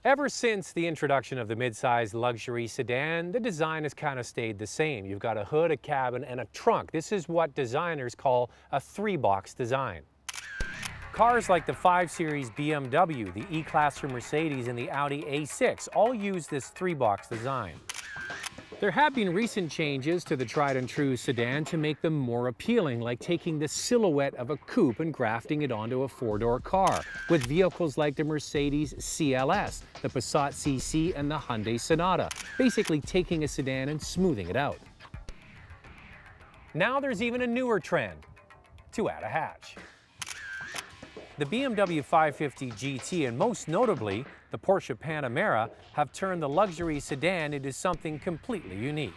Ever since the introduction of the midsize luxury sedan, the design has kind of stayed the same. You've got a hood, a cabin, and a trunk. This is what designers call a three-box design. Cars like the 5 Series BMW, the E-Class from Mercedes, and the Audi A6 all use this three-box design. There have been recent changes to the tried-and-true sedan to make them more appealing, like taking the silhouette of a coupe and grafting it onto a four-door car, with vehicles like the Mercedes CLS, the Passat CC, and the Hyundai Sonata, basically taking a sedan and smoothing it out. Now there's even a newer trend, to add a hatch. The BMW 550 GT and most notably the Porsche Panamera have turned the luxury sedan into something completely unique.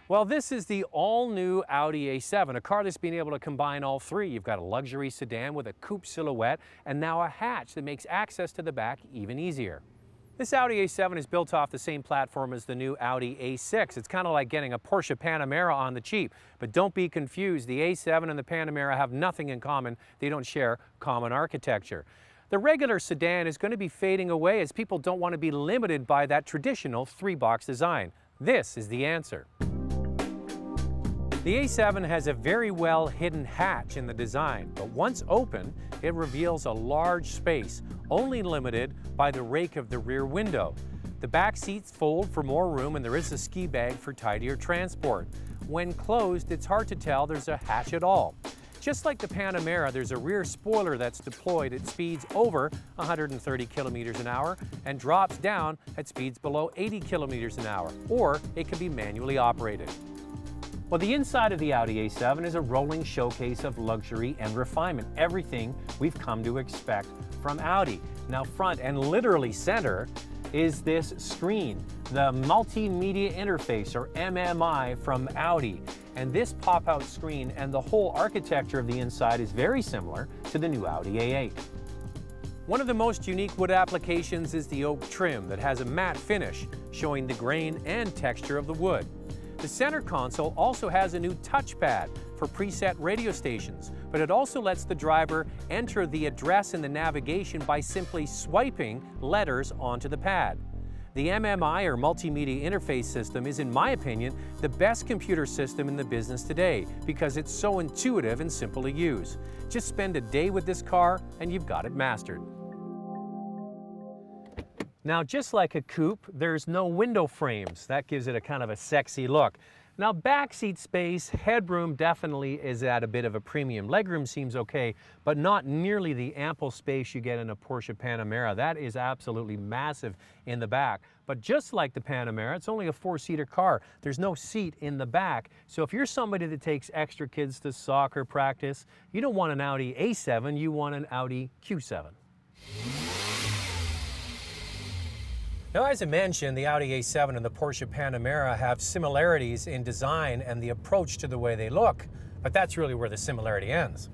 Well, this is the all-new Audi A7, a car that's been able to combine all three. You've got a luxury sedan with a coupe silhouette and now a hatch that makes access to the back even easier. This Audi A7 is built off the same platform as the new Audi A6. It's kind of like getting a Porsche Panamera on the cheap. But don't be confused, the A7 and the Panamera have nothing in common. They don't share common architecture. The regular sedan is going to be fading away as people don't want to be limited by that traditional three-box design. This is the answer. The A7 has a very well hidden hatch in the design, but once open, it reveals a large space, only limited by the rake of the rear window. The back seats fold for more room and there is a ski bag for tidier transport. When closed, it's hard to tell there's a hatch at all. Just like the Panamera, there's a rear spoiler that's deployed at speeds over 130 kilometers an hour and drops down at speeds below 80 kilometers an hour, or it can be manually operated. Well, the inside of the Audi A7 is a rolling showcase of luxury and refinement, everything we've come to expect from Audi. Now, front and literally center is this screen, the Multimedia Interface, or MMI, from Audi. And this pop-out screen and the whole architecture of the inside is very similar to the new Audi A8. One of the most unique wood applications is the oak trim that has a matte finish, showing the grain and texture of the wood. The center console also has a new touchpad for preset radio stations, but it also lets the driver enter the address in the navigation by simply swiping letters onto the pad. The MMI, or Multimedia Interface System, is, in my opinion, the best computer system in the business today because it's so intuitive and simple to use. Just spend a day with this car and you've got it mastered. Now, just like a coupe, there's no window frames. That gives it a kind of a sexy look. Now, backseat space, headroom definitely is at a bit of a premium. Legroom seems okay, but not nearly the ample space you get in a Porsche Panamera. That is absolutely massive in the back. But just like the Panamera, it's only a four-seater car. There's no seat in the back. So if you're somebody that takes extra kids to soccer practice, you don't want an Audi A7, you want an Audi Q7. Now, as I mentioned, the Audi A7 and the Porsche Panamera have similarities in design and the approach to the way they look, but that's really where the similarity ends.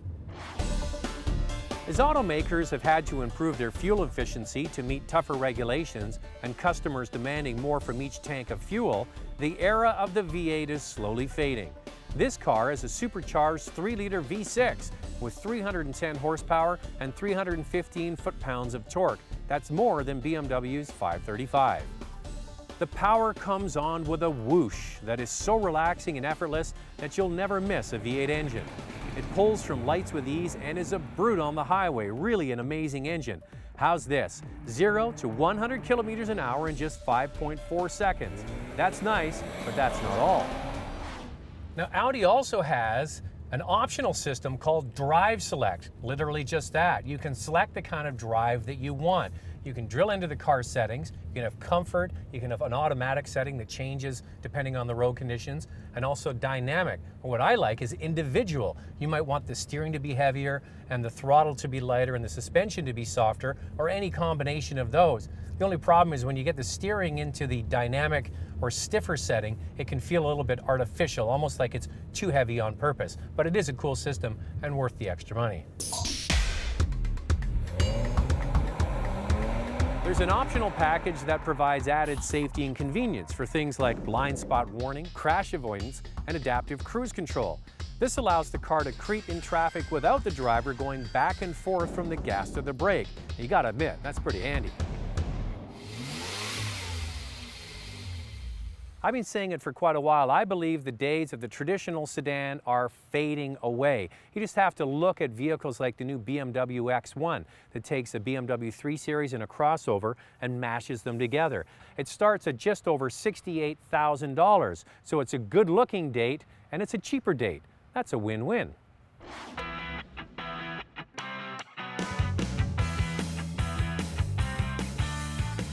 As automakers have had to improve their fuel efficiency to meet tougher regulations and customers demanding more from each tank of fuel, the era of the V8 is slowly fading. This car is a supercharged 3-liter V6 with 310 horsepower and 315 foot-pounds of torque. That's more than BMW's 535. The power comes on with a whoosh that is so relaxing and effortless that you'll never miss a V8 engine. It pulls from lights with ease and is a brute on the highway, really an amazing engine. How's this? 0 to 100 kilometers an hour in just 5.4 seconds. That's nice, but that's not all. Now, Audi also has an optional system called Drive Select, literally just that. You can select the kind of drive that you want. You can drill into the car settings, you can have comfort, you can have an automatic setting that changes depending on the road conditions, and also dynamic. What I like is individual. You might want the steering to be heavier and the throttle to be lighter and the suspension to be softer, or any combination of those. The only problem is when you get the steering into the dynamic or stiffer setting, it can feel a little bit artificial, almost like it's too heavy on purpose. But it is a cool system and worth the extra money. There's an optional package that provides added safety and convenience for things like blind spot warning, crash avoidance, and adaptive cruise control. This allows the car to creep in traffic without the driver going back and forth from the gas to the brake. You gotta admit, that's pretty handy. I've been saying it for quite a while. I believe the days of the traditional sedan are fading away. You just have to look at vehicles like the new BMW X1 that takes a BMW 3 Series and a crossover and mashes them together. It starts at just over $68,000, so it's a good-looking date and it's a cheaper date. That's a win-win.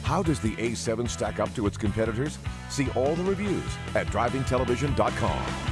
How does the A7 stack up to its competitors? See all the reviews at drivingtelevision.com.